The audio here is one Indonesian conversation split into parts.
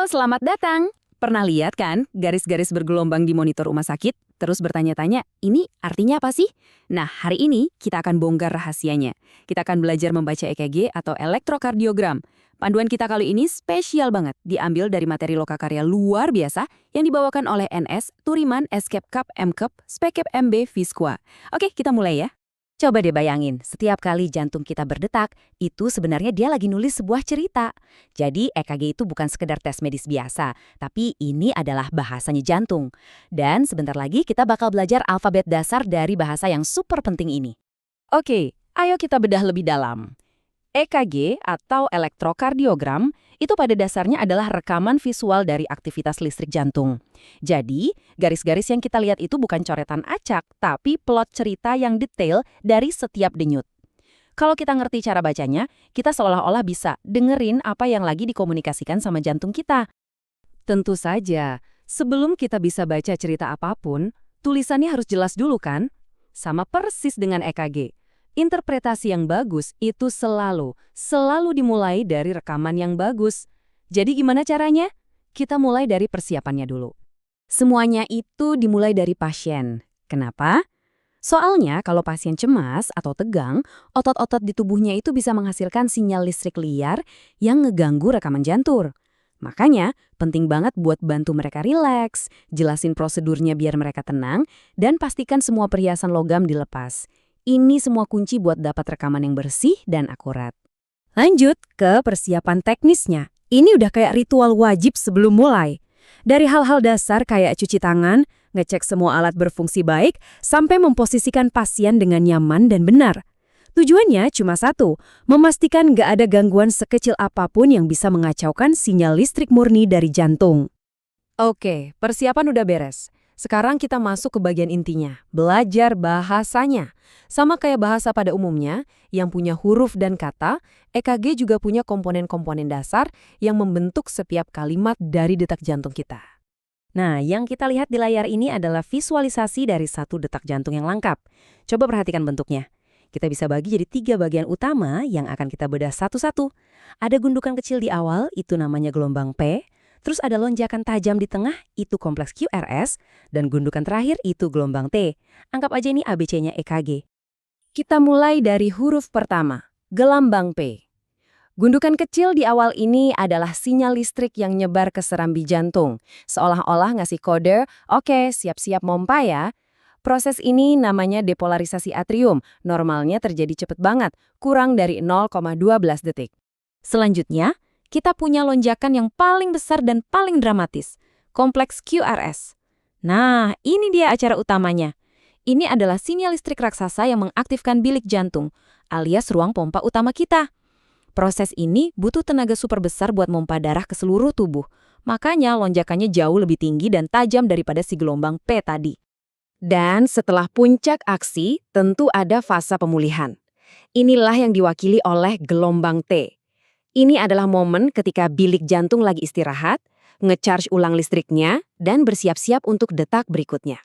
selamat datang. Pernah lihat kan garis-garis bergelombang di monitor rumah sakit? Terus bertanya-tanya, ini artinya apa sih? Nah, hari ini kita akan bongkar rahasianya. Kita akan belajar membaca EKG atau elektrokardiogram. Panduan kita kali ini spesial banget, diambil dari materi lokakarya luar biasa yang dibawakan oleh NS, Turiman, Escape Cup, MCup, Spekep MB, Visqua. Oke, kita mulai ya. Coba deh bayangin, setiap kali jantung kita berdetak, itu sebenarnya dia lagi nulis sebuah cerita. Jadi EKG itu bukan sekedar tes medis biasa, tapi ini adalah bahasanya jantung. Dan sebentar lagi kita bakal belajar alfabet dasar dari bahasa yang super penting ini. Oke, ayo kita bedah lebih dalam. EKG atau elektrokardiogram itu pada dasarnya adalah rekaman visual dari aktivitas listrik jantung. Jadi, garis-garis yang kita lihat itu bukan coretan acak, tapi plot cerita yang detail dari setiap denyut. Kalau kita ngerti cara bacanya, kita seolah-olah bisa dengerin apa yang lagi dikomunikasikan sama jantung kita. Tentu saja, sebelum kita bisa baca cerita apapun, tulisannya harus jelas dulu kan? Sama persis dengan EKG. Interpretasi yang bagus itu selalu dimulai dari rekaman yang bagus. Jadi gimana caranya? Kita mulai dari persiapannya dulu. Semuanya itu dimulai dari pasien. Kenapa? Soalnya kalau pasien cemas atau tegang, otot-otot di tubuhnya itu bisa menghasilkan sinyal listrik liar yang ngeganggu rekaman jantung. Makanya penting banget buat bantu mereka rileks, jelasin prosedurnya biar mereka tenang, dan pastikan semua perhiasan logam dilepas. Ini semua kunci buat dapat rekaman yang bersih dan akurat. Lanjut ke persiapan teknisnya. Ini udah kayak ritual wajib sebelum mulai. Dari hal-hal dasar kayak cuci tangan, ngecek semua alat berfungsi baik, sampai memposisikan pasien dengan nyaman dan benar. Tujuannya cuma satu, memastikan nggak ada gangguan sekecil apapun yang bisa mengacaukan sinyal listrik murni dari jantung. Oke, persiapan udah beres. Sekarang kita masuk ke bagian intinya, belajar bahasanya. Sama kayak bahasa pada umumnya, yang punya huruf dan kata, EKG juga punya komponen-komponen dasar yang membentuk setiap kalimat dari detak jantung kita. Nah, yang kita lihat di layar ini adalah visualisasi dari satu detak jantung yang lengkap. Coba perhatikan bentuknya. Kita bisa bagi jadi 3 bagian utama yang akan kita bedah satu-satu. Ada gundukan kecil di awal, itu namanya gelombang P. Terus ada lonjakan tajam di tengah, itu kompleks QRS, dan gundukan terakhir itu gelombang T. Anggap aja ini ABC-nya EKG. Kita mulai dari huruf pertama, gelambang P. Gundukan kecil di awal ini adalah sinyal listrik yang nyebar ke serambi jantung. Seolah-olah ngasih kode, oke, siap-siap mompa ya. Proses ini namanya depolarisasi atrium, normalnya terjadi cepet banget, kurang dari 0,12 detik. Selanjutnya, kita punya lonjakan yang paling besar dan paling dramatis, kompleks QRS. Nah, ini dia acara utamanya. Ini adalah sinyal listrik raksasa yang mengaktifkan bilik jantung, alias ruang pompa utama kita. Proses ini butuh tenaga super besar buat mompa darah ke seluruh tubuh. Makanya lonjakannya jauh lebih tinggi dan tajam daripada si gelombang P tadi. Dan setelah puncak aksi, tentu ada fase pemulihan. Inilah yang diwakili oleh gelombang T. Ini adalah momen ketika bilik jantung lagi istirahat, nge-charge ulang listriknya, dan bersiap-siap untuk detak berikutnya.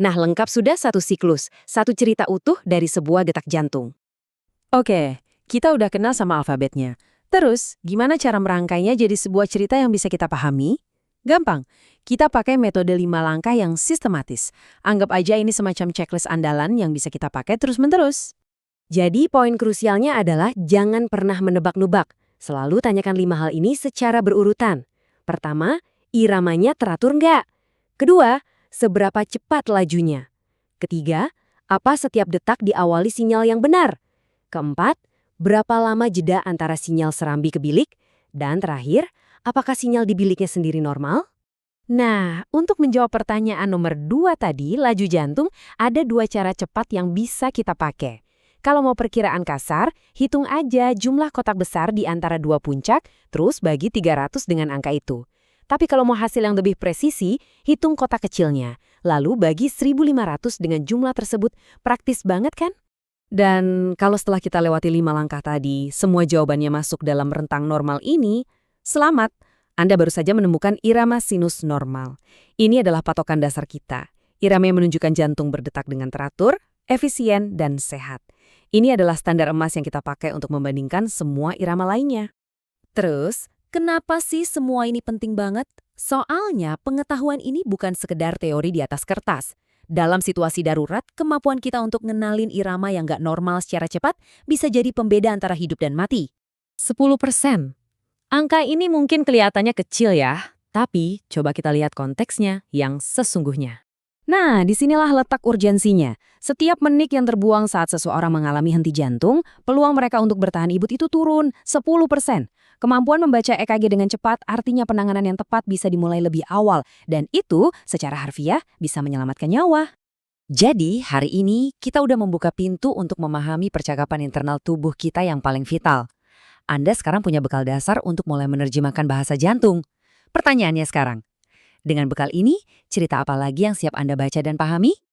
Nah, lengkap sudah satu siklus, satu cerita utuh dari sebuah detak jantung. Oke, kita udah kenal sama alfabetnya. Terus, gimana cara merangkainya jadi sebuah cerita yang bisa kita pahami? Gampang, kita pakai metode 5 langkah yang sistematis. Anggap aja ini semacam checklist andalan yang bisa kita pakai terus-menerus. Jadi, poin krusialnya adalah jangan pernah menebak-nebak. Selalu tanyakan 5 hal ini secara berurutan. Pertama, iramanya teratur nggak? Kedua, seberapa cepat lajunya? Ketiga, apa setiap detak diawali sinyal yang benar? Keempat, berapa lama jeda antara sinyal serambi ke bilik? Dan terakhir, apakah sinyal di biliknya sendiri normal? Nah, untuk menjawab pertanyaan nomor 2 tadi, laju jantung, ada 2 cara cepat yang bisa kita pakai. Kalau mau perkiraan kasar, hitung aja jumlah kotak besar di antara 2 puncak, terus bagi 300 dengan angka itu. Tapi kalau mau hasil yang lebih presisi, hitung kotak kecilnya, lalu bagi 1.500 dengan jumlah tersebut. Praktis banget kan? Dan kalau setelah kita lewati 5 langkah tadi, semua jawabannya masuk dalam rentang normal ini, selamat, Anda baru saja menemukan irama sinus normal. Ini adalah patokan dasar kita. Irama yang menunjukkan jantung berdetak dengan teratur, efisien, dan sehat. Ini adalah standar emas yang kita pakai untuk membandingkan semua irama lainnya. Terus, Kenapa sih semua ini penting banget? Soalnya pengetahuan ini bukan sekedar teori di atas kertas. Dalam situasi darurat, kemampuan kita untuk ngenalin irama yang nggak normal secara cepat bisa jadi pembeda antara hidup dan mati. 10%. Angka ini mungkin kelihatannya kecil ya, tapi coba kita lihat konteksnya yang sesungguhnya. Nah, disinilah letak urgensinya. Setiap menit yang terbuang saat seseorang mengalami henti jantung, peluang mereka untuk bertahan hidup itu turun 10%. Kemampuan membaca EKG dengan cepat artinya penanganan yang tepat bisa dimulai lebih awal, dan itu secara harfiah bisa menyelamatkan nyawa. Jadi, hari ini kita udah membuka pintu untuk memahami percakapan internal tubuh kita yang paling vital. Anda sekarang punya bekal dasar untuk mulai menerjemahkan bahasa jantung. Pertanyaannya sekarang, dengan bekal ini, cerita apa lagi yang siap Anda baca dan pahami?